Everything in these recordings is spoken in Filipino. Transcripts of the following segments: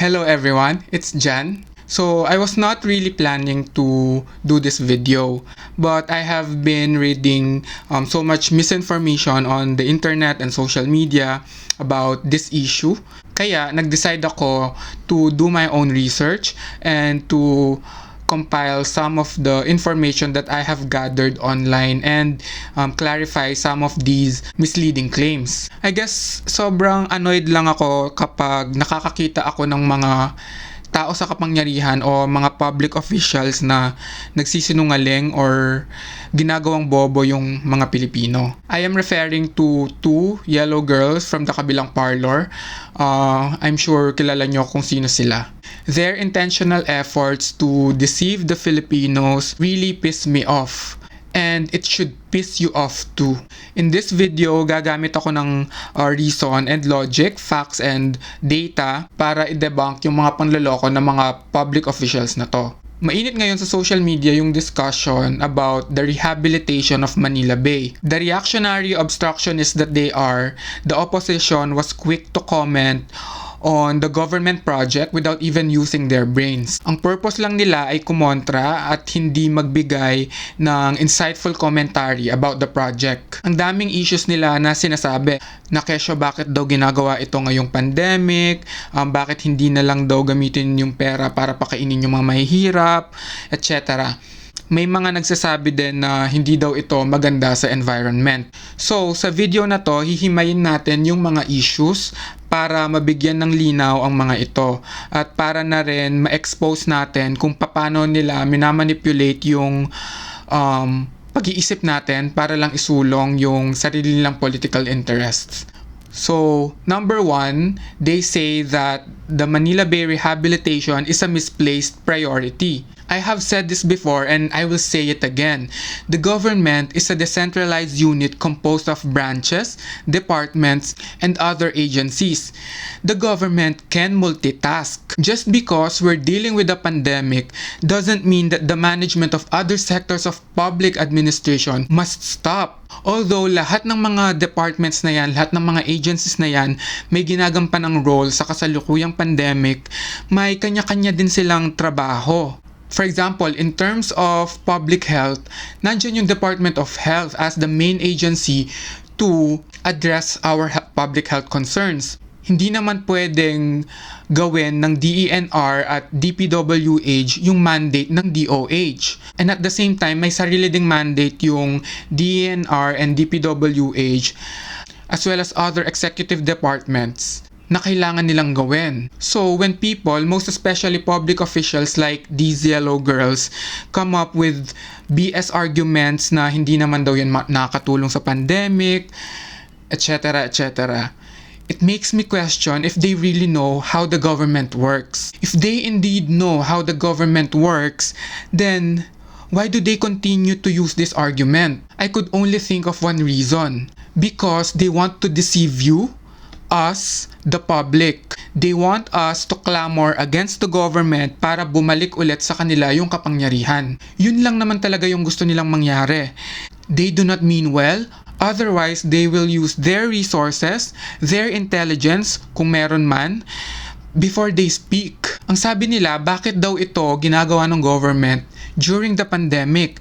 Hello everyone, it's Jan. So I was not really planning to do this video, but I have been reading so much misinformation on the internet and social media about this issue. Kaya nag-decide ako to do my own research and to compile some of the information that I have gathered online and clarify some of these misleading claims. I guess sobrang annoyed lang ako kapag nakakakita ako ng mga tao sa kapangyarihan o mga public officials na nagsisinungaling or ginagawang bobo yung mga Pilipino. I am referring to two yellow girls from the kabilang parlor. I'm sure kilala nyo kung sino sila. Their intentional efforts to deceive the Filipinos really piss me off. And it should piss you off too. In this video, gagamit ako ng reason and logic, facts and data para i-debunk yung mga panloloko ng mga public officials na to. Mainit ngayon sa social media yung discussion about the rehabilitation of Manila Bay. The reactionary obstructionists that they are, the opposition was quick to comment on the government project without even using their brains. Ang purpose lang nila ay kumontra at hindi magbigay ng insightful commentary about the project. Ang daming issues nila na sinasabi na kesyo bakit daw ginagawa ito ngayong pandemic, bakit hindi na lang daw gamitin yung pera para pakainin yung mga mahihirap, etc. May mga nagsasabi din na hindi daw ito maganda sa environment. So, sa video na to, hihimayin natin yung mga issues para mabigyan ng linaw ang mga ito at para na rin ma-expose natin kung paano nila minamanipulate yung pag-iisip natin para lang isulong yung sarili nilang political interests. So, number one, they say that the Manila Bay Rehabilitation is a misplaced priority. I have said this before and I will say it again. The government is a decentralized unit composed of branches, departments, and other agencies. The government can multitask. Just because we're dealing with a pandemic doesn't mean that the management of other sectors of public administration must stop. Although lahat ng mga departments na yan, lahat ng mga agencies na yan, may ginagampanang role sa kasalukuyang pandemic, may kanya-kanya din silang trabaho. For example, in terms of public health, nandiyan yung Department of Health as the main agency to address our public health concerns. Hindi naman pwedeng gawin ng DENR at DPWH yung mandate ng DOH. And at the same time, may sarili ding mandate yung DENR and DPWH as well as other executive departments na kailangan nilang gawin. So, when people, most especially public officials like these yellow girls, come up with BS arguments na hindi naman daw yan nakakatulong sa pandemic, etc., etc., it makes me question if they really know how the government works. If they indeed know how the government works, then why do they continue to use this argument? I could only think of one reason. Because they want to deceive you, us, the public. They want us to clamor against the government para bumalik ulit sa kanila yung kapangyarihan. Yun lang naman talaga yung gusto nilang mangyari. They do not mean well. Otherwise, they will use their resources, their intelligence, kung meron man, before they speak. Ang sabi nila, bakit daw ito ginagawa ng government during the pandemic?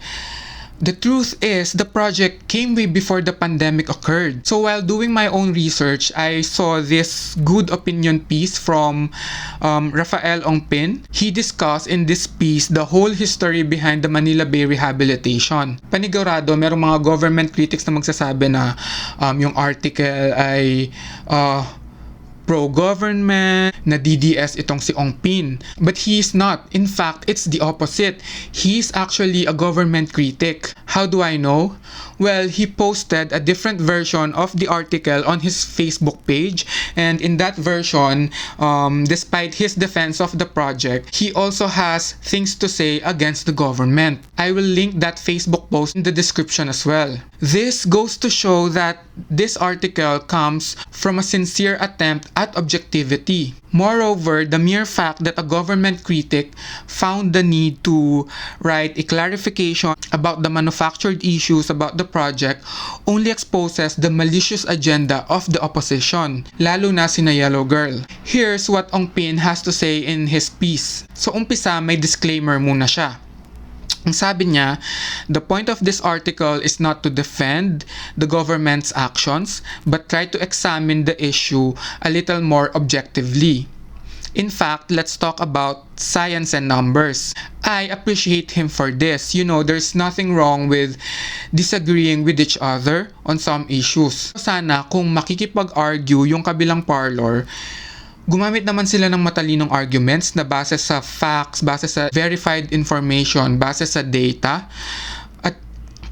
The truth is, the project came way before the pandemic occurred. So while doing my own research, I saw this good opinion piece from Rafael Ongpin. He discussed in this piece the whole history behind the Manila Bay Rehabilitation. Panigurado, merong mga government critics na magsasabi na yung article ay pro-government, na DDS itong si Ongpin. But he is not. In fact, it's the opposite. He is actually a government critic. How do I know? Well, he posted a different version of the article on his Facebook page, and in that version, despite his defense of the project, he also has things to say against the government. I will link that Facebook post in the description as well. This goes to show that this article comes from a sincere attempt at objectivity. Moreover, the mere fact that a government critic found the need to write a clarification about the manufactured issues about the project only exposes the malicious agenda of the opposition, lalo na sina Yellow Girl. Here's what Ong Pin has to say in his piece. So umpisa, may disclaimer muna siya. Ang sabi niya, the point of this article is not to defend the government's actions, but try to examine the issue a little more objectively. In fact, let's talk about science and numbers. I appreciate him for this. You know, there's nothing wrong with disagreeing with each other on some issues. Sana kung makikipag-argue yung kabilang parlor, gumamit naman sila ng matalinong arguments na base sa facts, base sa verified information, base sa data,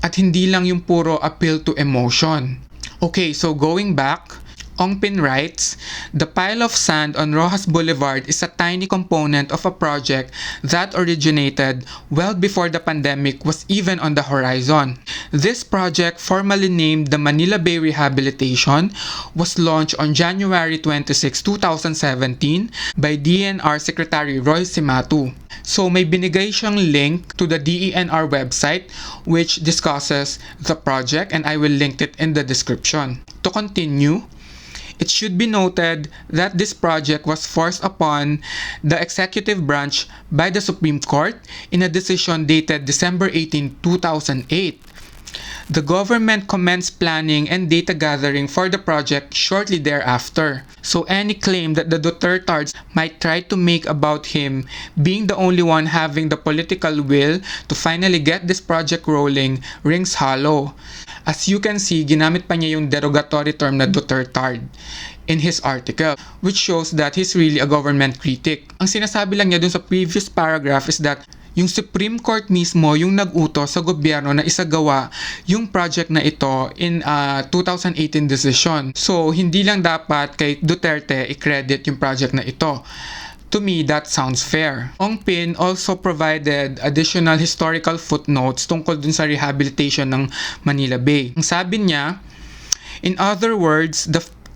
at hindi lang yung puro appeal to emotion. Okay, so going back, Ong Pin writes, the pile of sand on Rojas Boulevard is a tiny component of a project that originated well before the pandemic was even on the horizon. This project, formally named the Manila Bay Rehabilitation, was launched on January 26, 2017 by DENR Secretary Roy Cimatu. So may binigay siyang link to the DENR website which discusses the project, and I will link it in the description. To continue, it should be noted that this project was forced upon the executive branch by the Supreme Court in a decision dated December 18, 2008. The government commenced planning and data gathering for the project shortly thereafter. So any claim that the Dutertards might try to make about him being the only one having the political will to finally get this project rolling rings hollow. As you can see, ginamit pa niya yung derogatory term na Dutertard in his article, which shows that he's really a government critic. Ang sinasabi lang niya dun sa previous paragraph is that yung Supreme Court mismo yung nag-utos sa gobyerno na isagawa yung project na ito in a 2018 decision. So, hindi lang dapat kay Duterte i-credit yung project na ito. To me, that sounds fair. Ong Pin also provided additional historical footnotes tungkol dun sa rehabilitation ng Manila Bay. Ang sabi niya, in other words,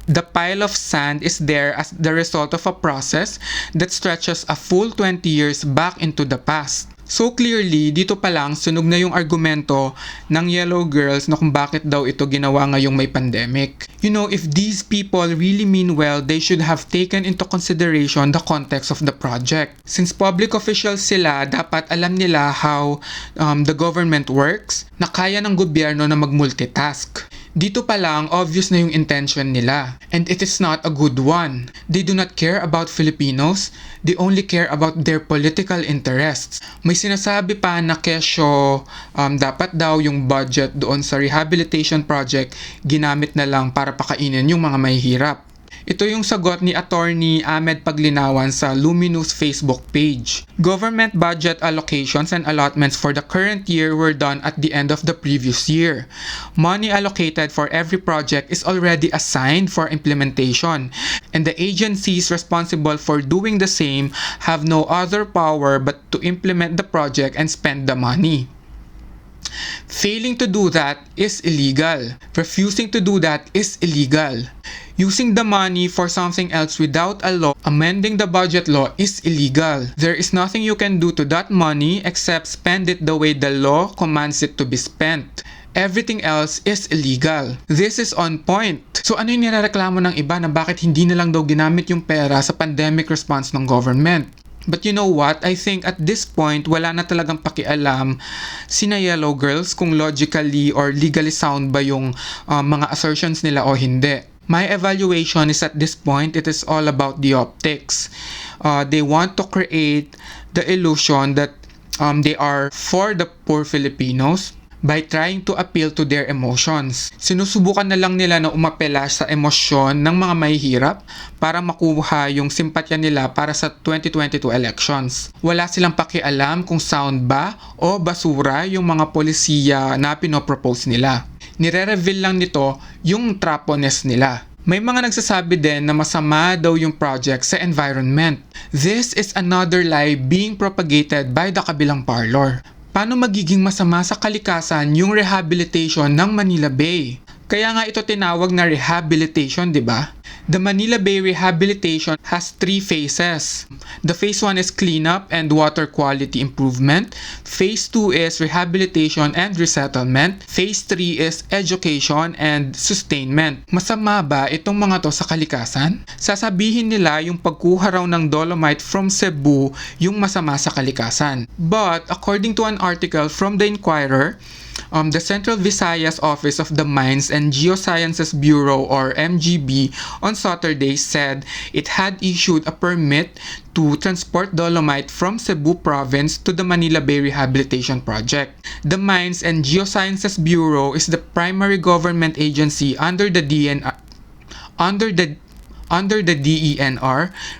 the pile of sand is there as the result of a process that stretches a full 20 years back into the past. So clearly, dito pa lang sunog na yung argumento ng Yellow Girls na kung bakit daw ito ginawa ngayong may pandemic. You know, if these people really mean well, they should have taken into consideration the context of the project. Since public officials sila, dapat alam nila how the government works, na kaya ng gobyerno na mag-multitask. Dito pa lang, obvious na yung intention nila. And it is not a good one. They do not care about Filipinos. They only care about their political interests. May sinasabi pa na kesyo dapat daw yung budget doon sa rehabilitation project ginamit na lang para pakainin yung mga mahihirap. Ito yung sagot ni Attorney Ahmed Paglinawan sa Luminous Facebook page. Government budget allocations and allotments for the current year were done at the end of the previous year. Money allocated for every project is already assigned for implementation, and the agencies responsible for doing the same have no other power but to implement the project and spend the money. Failing to do that is illegal. Refusing to do that is illegal. Using the money for something else without a law, amending the budget law is illegal. There is nothing you can do to that money except spend it the way the law commands it to be spent. Everything else is illegal. This is on point. So ano yung nirereklamo ng iba na bakit hindi na lang daw ginamit yung pera sa pandemic response ng government? But you know what? I think at this point, wala na talagang pakialam sina Yellow Girls kung logically or legally sound ba yung mga assertions nila o hindi. My evaluation is at this point, it is all about the optics. They want to create the illusion that they are for the poor Filipinos by trying to appeal to their emotions. Sinusubukan na lang nila na umapela sa emosyon ng mga mahihirap para makuha yung simpatya nila para sa 2022 elections. Wala silang pakialam kung sound ba o basura yung mga polisiya na pinopropose nila. Nire-reveal lang nito yung traponess nila. May mga nagsasabi din na masama daw yung project sa environment. This is another lie being propagated by the kabilang parlor. Paano magiging masama sa kalikasan yung rehabilitation ng Manila Bay? Kaya nga ito tinawag na rehabilitation, di ba? The Manila Bay Rehabilitation has 3 phases. The phase 1 is cleanup and water quality improvement. Phase 2 is rehabilitation and resettlement. Phase 3 is education and sustainment. Masama ba itong mga to sa kalikasan? Sasabihin nila yung pagkuha raw ng dolomite from Cebu yung masama sa kalikasan. But according to an article from the Inquirer, the Central Visayas Office of the Mines and Geosciences Bureau or MGB on Saturday said it had issued a permit to transport dolomite from Cebu province to the Manila Bay Rehabilitation Project. The Mines and Geosciences Bureau is the primary government agency under the DENR,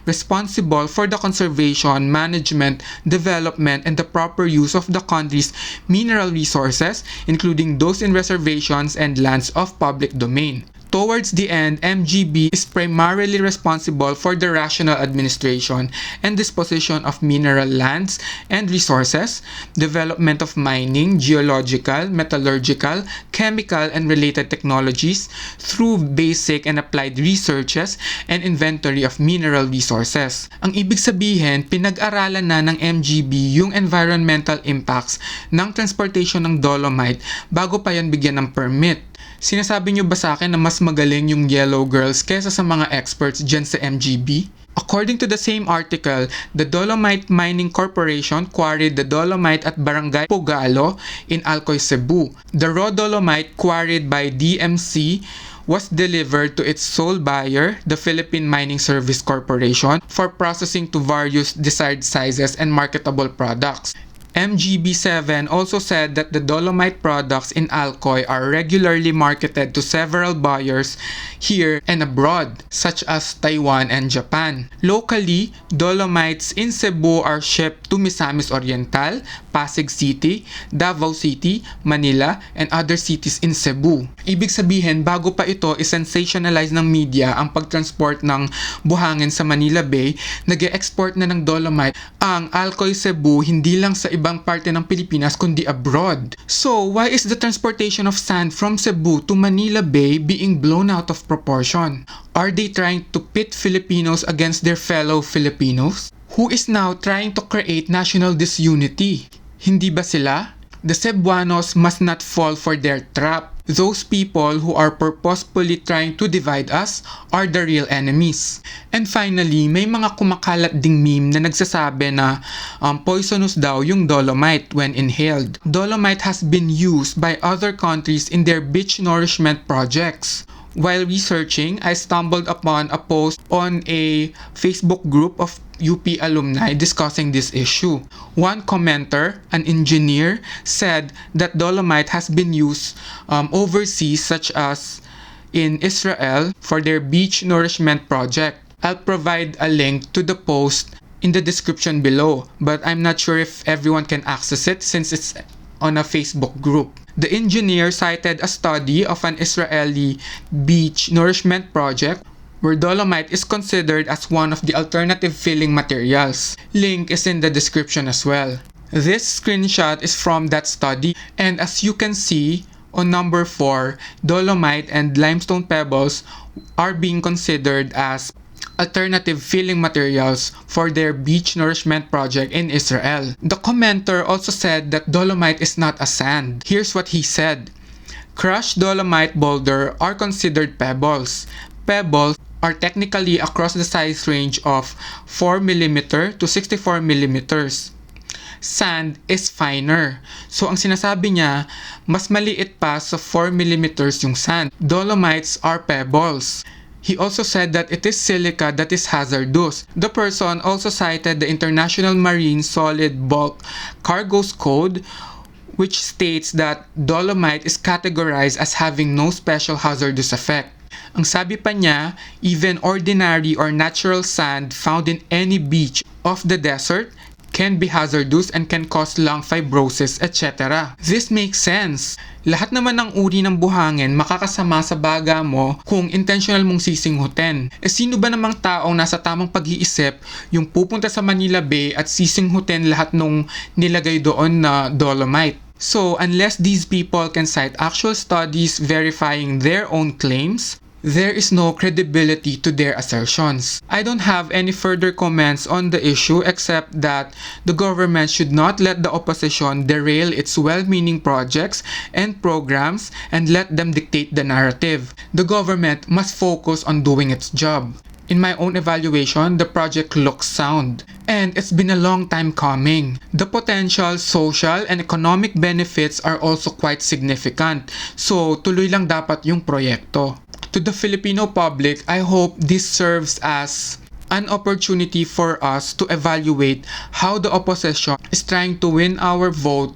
responsible for the conservation, management, development, and the proper use of the country's mineral resources, including those in reservations and lands of public domain. Towards the end, MGB is primarily responsible for the rational administration and disposition of mineral lands and resources, development of mining, geological, metallurgical, chemical, and related technologies through basic and applied researches and inventory of mineral resources. Ang ibig sabihin, pinag-aralan na ng MGB yung environmental impacts ng transportation ng dolomite bago pa yan bigyan ng permit. Sinasabi niyo ba sa akin na mas magaling yung Yellow Girls kaysa sa mga experts dyan sa MGB? According to the same article, the Dolomite Mining Corporation quarried the dolomite at Barangay Pogalo in Alcoy, Cebu. The raw dolomite quarried by DMC was delivered to its sole buyer, the Philippine Mining Service Corporation, for processing to various desired sizes and marketable products. MGB7 also said that the dolomite products in Alcoy are regularly marketed to several buyers here and abroad, such as Taiwan and Japan. Locally, dolomites in Cebu are shipped to Misamis Oriental, Pasig City, Davao City, Manila, and other cities in Cebu. Ibig sabihin, bago pa ito i-sensationalize ng media ang pagtransport ng buhangin sa Manila Bay, nag-e-export na ng dolomite ang Alcoy Cebu hindi lang sa ibang parte ng Pilipinas kundi abroad. So, why is the transportation of sand from Cebu to Manila Bay being blown out of proportion? Are they trying to pit Filipinos against their fellow Filipinos? Who is now trying to create national disunity? Hindi ba sila? The Cebuanos must not fall for their trap. Those people who are purposefully trying to divide us are the real enemies. And finally, may mga kumakalat ding meme na nagsasabi na poisonous daw yung dolomite when inhaled. Dolomite has been used by other countries in their beach nourishment projects. While researching, I stumbled upon a post on a Facebook group of UP alumni discussing this issue. One commenter, an engineer, said that dolomite has been used overseas, such as in Israel, for their beach nourishment project. I'll provide a link to the post in the description below, but I'm not sure if everyone can access it since it's on a Facebook group. The engineer cited a study of an Israeli beach nourishment project where dolomite is considered as one of the alternative filling materials. Link is in the description as well. This screenshot is from that study, and as you can see, on number 4, dolomite and limestone pebbles are being considered as alternative filling materials for their beach nourishment project in Israel. The commenter also said that dolomite is not a sand. Here's what he said. Crushed dolomite boulder are considered pebbles. Pebbles are technically across the size range of 4mm to 64mm. Sand is finer. So ang sinasabi niya, mas maliit pa sa 4mm yung sand. Dolomites are pebbles. He also said that it is silica that is hazardous. The person also cited the International Marine Solid Bulk Cargoes Code, which states that dolomite is categorized as having no special hazardous effect. Ang sabi pa niya, even ordinary or natural sand found in any beach of the desert can be hazardous and can cause lung fibrosis, etc. This makes sense. Lahat naman ng uri ng buhangin makakasama sa baga mo kung intentional mong sisinghutin. Sino ba namang taong nasa tamang pag-iisip yung pupunta sa Manila Bay at sisinghutin lahat nung nilagay doon na dolomite? So, unless these people can cite actual studies verifying their own claims, there is no credibility to their assertions. I don't have any further comments on the issue except that the government should not let the opposition derail its well-meaning projects and programs and let them dictate the narrative. The government must focus on doing its job. In my own evaluation, the project looks sound. And it's been a long time coming. The potential social and economic benefits are also quite significant. So, tuloy lang dapat yung proyekto. To the Filipino public, I hope this serves as an opportunity for us to evaluate how the opposition is trying to win our vote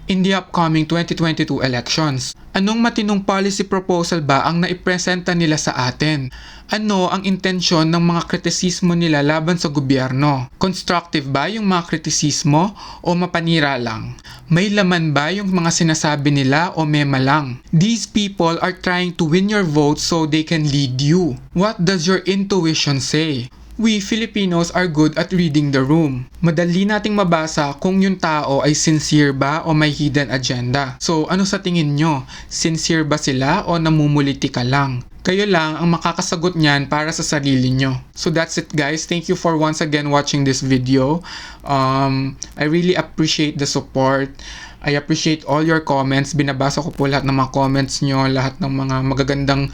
in the upcoming 2022 elections. Anong matinong policy proposal ba ang naipresenta nila sa atin? Ano ang intensyon ng mga kritisismo nila laban sa gobyerno? Constructive ba yung mga kritisismo o mapanira lang? May laman ba yung mga sinasabi nila o mema lang? These people are trying to win your vote so they can lead you. What does your intuition say? We Filipinos are good at reading the room. Madali nating mabasa kung yung tao ay sincere ba o may hidden agenda. So ano sa tingin nyo? Sincere ba sila o namumuliti ka lang? Kayo lang ang makakasagot niyan para sa sarili nyo. So that's it guys. Thank you for once again watching this video. I really appreciate the support. I appreciate all your comments. Binabasa ko po lahat ng mga comments nyo, lahat ng mga magagandang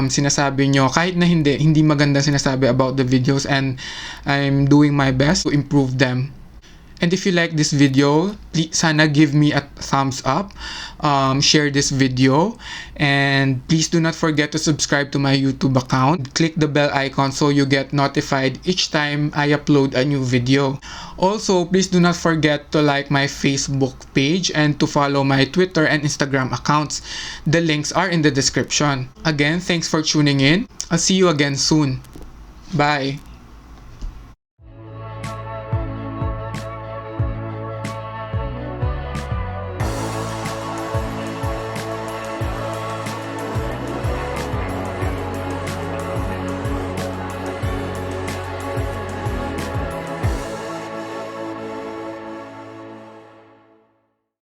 sinasabi nyo. Kahit na hindi magandang sinasabi about the videos, and I'm doing my best to improve them. And if you like this video, please, sana give me a thumbs up, share this video, and please do not forget to subscribe to my YouTube account. Click the bell icon so you get notified each time I upload a new video. Also, please do not forget to like my Facebook page and to follow my Twitter and Instagram accounts. The links are in the description. Again, thanks for tuning in. I'll see you again soon. Bye!